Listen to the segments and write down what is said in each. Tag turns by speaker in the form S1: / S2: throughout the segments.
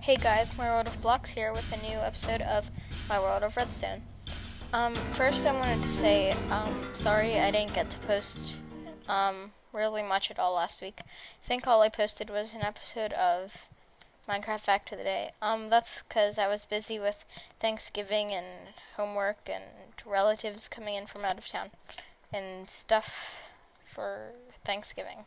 S1: Hey guys, My World of Blocks here with a new episode of My World of Redstone. First I wanted to say, sorry I didn't get to post, really much at all last week. I think all I posted was an episode of Minecraft Fact of the Day. That's because I was busy with Thanksgiving and homework and relatives coming in from out of town and stuff for Thanksgiving,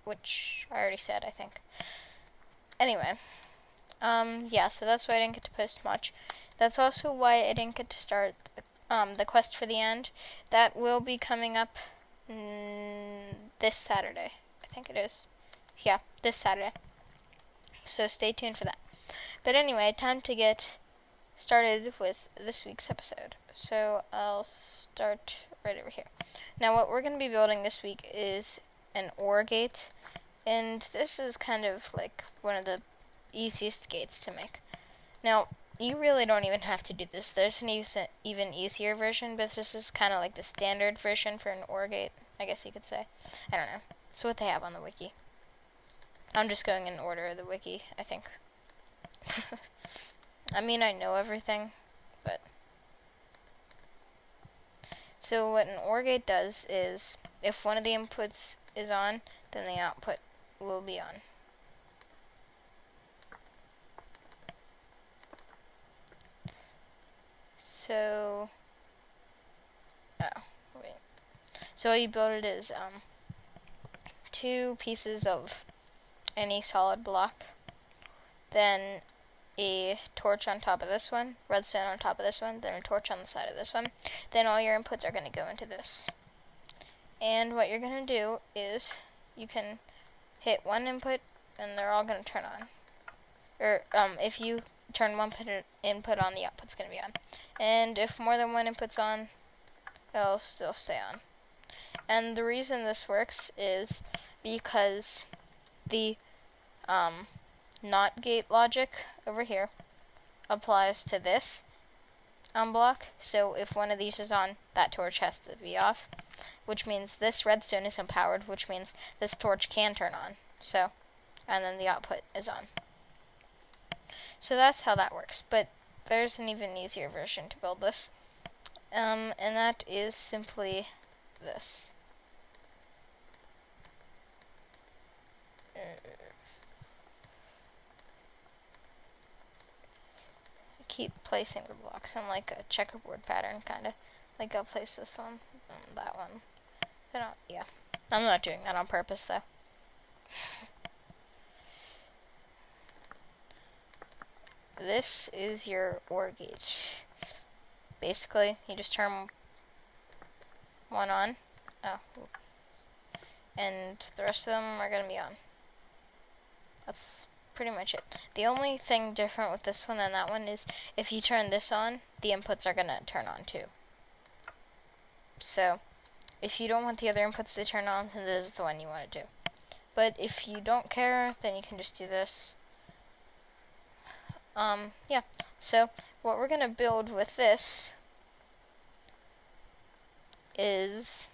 S1: which I already said, I think. Anyway. Yeah, so that's why I didn't get to post much. That's also why I didn't get to start the quest for the end. That will be coming up this Saturday. I think it is. Yeah, this Saturday. So stay tuned for that. But anyway, time to get started with this week's episode. So I'll start right over here. Now what we're going to be building this week is an ore gate. And this is kind of like one of the easiest gates to make. Now, you really don't even have to do this. There's an even easier version, but this is kind of like the standard version for an ore gate, I guess you could say. I don't know. It's what they have on the wiki. I'm just going in order of the wiki, I think. I mean, I know everything, but... So what an ore gate does is, if one of the inputs is on, then the output will be on. So, So how you build it is, two pieces of any solid block, then a torch on top of this one, redstone on top of this one, then a torch on the side of this one. Then all your inputs are going to go into this. And what you're going to do is, you can hit one input, and they're all going to turn on. Or, if you turn one input on, the output's going to be on. And if more than one input's on, it'll still stay on. And the reason this works is because the NOT gate logic over here applies to this block. So if one of these is on, that torch has to be off, which means this redstone isn't powered, which means this torch can turn on. So, and then the output is on. So that's how that works, but there's an even easier version to build this, and that is simply this. I keep placing the blocks in like a checkerboard pattern, kinda. Like I'll place this one, and that one. Yeah. I'm not doing that on purpose, though. This is your ore gate. Basically, you just turn one on. And the rest of them are going to be on. That's pretty much it. The only thing different with this one than that one is if you turn this on, the inputs are going to turn on too. So, if you don't want the other inputs to turn on, then this is the one you want to do. But if you don't care, then you can just do this. Yeah. So, what we're going to build with this is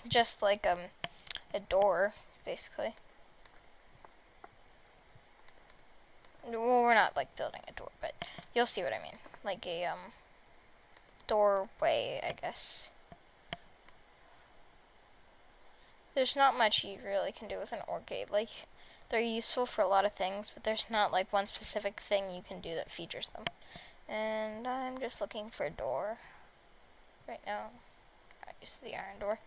S1: just like a door, basically. Well, we're not like building a door, but you'll see what I mean. Like a doorway, I guess. There's not much you really can do with an ore gate. Like, they're useful for a lot of things, but there's not like one specific thing you can do that features them. And I'm just looking for a door right now. I use the iron door.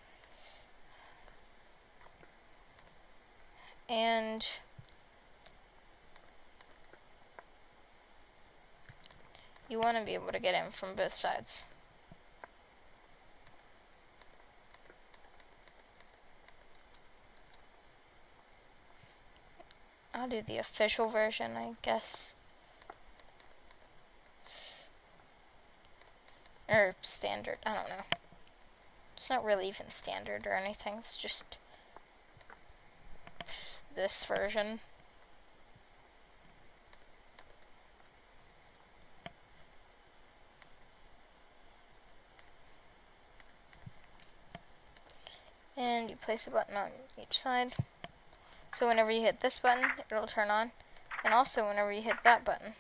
S1: And you want to be able to get in from both sides. I'll do the official version, I guess. Or standard, I don't know. It's not really even standard or anything, it's just this version. And you place a button on each side. So whenever you hit this button, it'll turn on. And also, whenever you hit that button,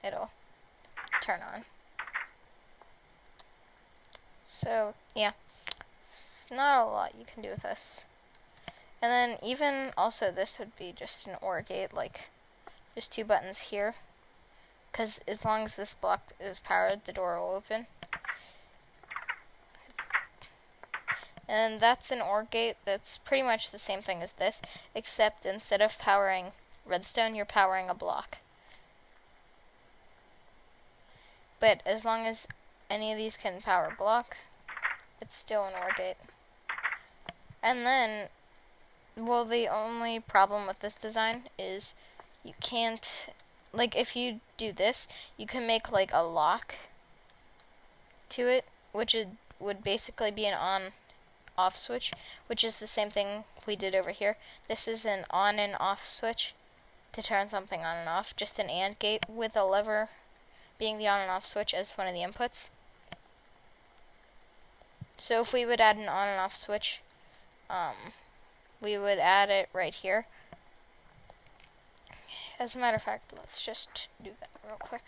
S1: it'll turn on. So, yeah, it's not a lot you can do with this. And then even also this would be just an OR gate, like just 2 buttons here. Because as long as this block is powered, the door will open. And that's an OR gate that's pretty much the same thing as this, except instead of powering redstone, you're powering a block. But as long as any of these can power a block, it's still an OR gate. And then, well, the only problem with this design is you can't, like, if you do this, you can make, like, a lock to it, which would basically be an on-off switch, which is the same thing we did over here. This is an on and off switch to turn something on and off, just an AND gate with a lever being the on and off switch as one of the inputs. So if we would add an on and off switch, we would add it right here. As a matter of fact, let's just do that real quick.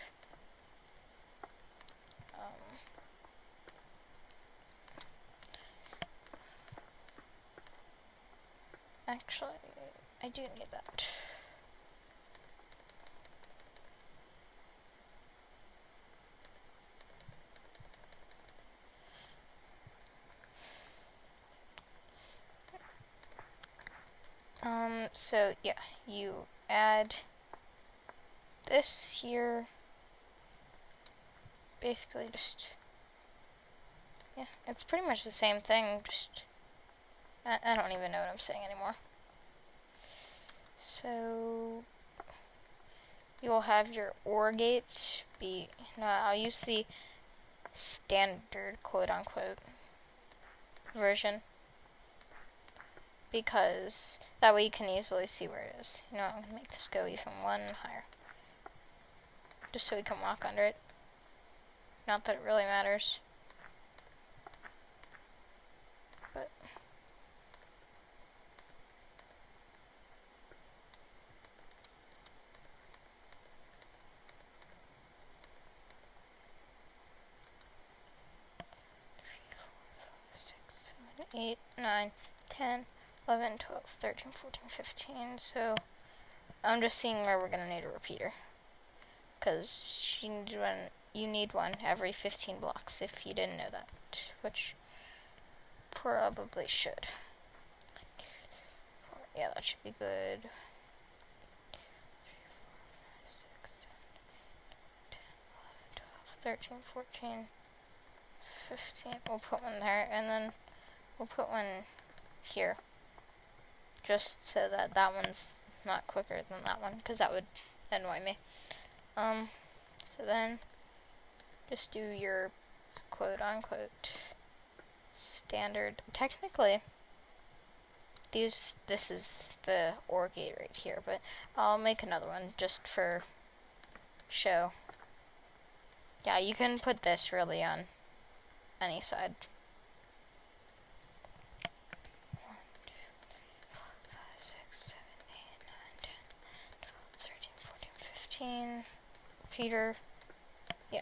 S1: Actually, I do need that. So yeah, you add this here, basically just, yeah, it's pretty much the same thing, just, I don't even know what I'm saying anymore. So, you will have your OR gate be, no, I'll use the standard quote-unquote version, because that way you can easily see where it is. You know, I'm going to make this go even one higher, just so we can walk under it. Not that it really matters, but eight, 9, 10, 11, 12, 13, 14, 15. So I'm just seeing where we're gonna need a repeater, because you need one every 15 blocks if you didn't know that, which probably should. Yeah, that should be good. 13, 14, 15. We'll put one there, and then we'll put one here, just so that that one's not quicker than that one, because that would annoy me. So then just do your quote-unquote standard. Technically, this is the OR gate right here, but I'll make another one just for show. Yeah, you can put this really on any side. 1, 2, 3, 4, 5, 6, 7, 8, 9, 10, 12, 13, 14, 15. Repeater. Yeah.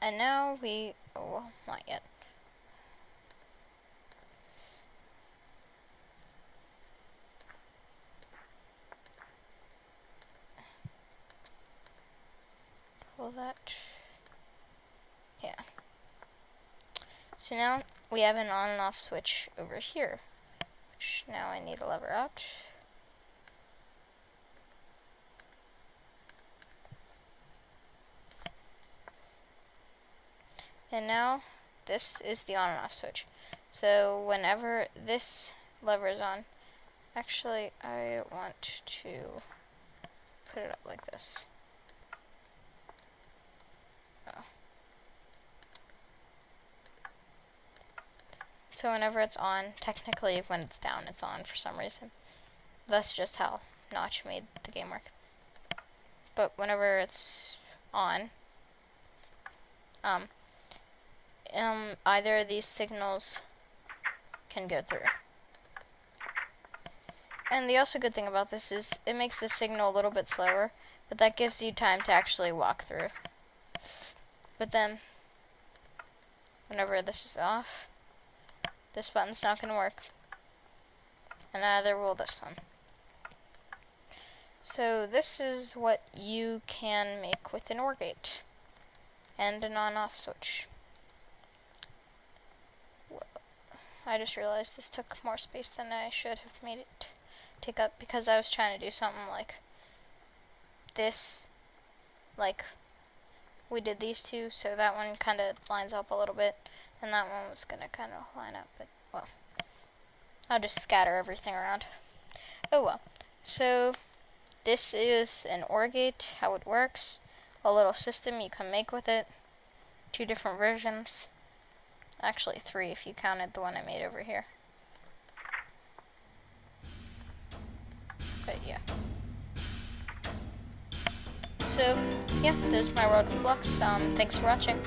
S1: And now we, oh, well, not yet. Pull that. Yeah. So now we have an on and off switch over here, which now I need a lever out. And now this is the on and off switch. So whenever this lever is on, actually I want to put it up like this. Oh. So whenever it's on, technically when it's down, it's on for some reason. That's just how Notch made the game work. But whenever it's on, either of these signals can go through. And the also good thing about this is it makes the signal a little bit slower, but that gives you time to actually walk through. But then, whenever this is off, this button's not going to work. And neither will this one. So this is what you can make with an OR gate and an on-off switch. I just realized this took more space than I should have made it take up, because I was trying to do something like this, like we did these two, so that one kind of lines up a little bit, and that one was going to kind of line up, but well, I'll just scatter everything around. Oh well. So this is an OR gate, how it works, a little system you can make with it, 2 different versions, actually 3 if you counted the one I made over here. But yeah. So yeah, this is my world of blocks. Thanks for watching.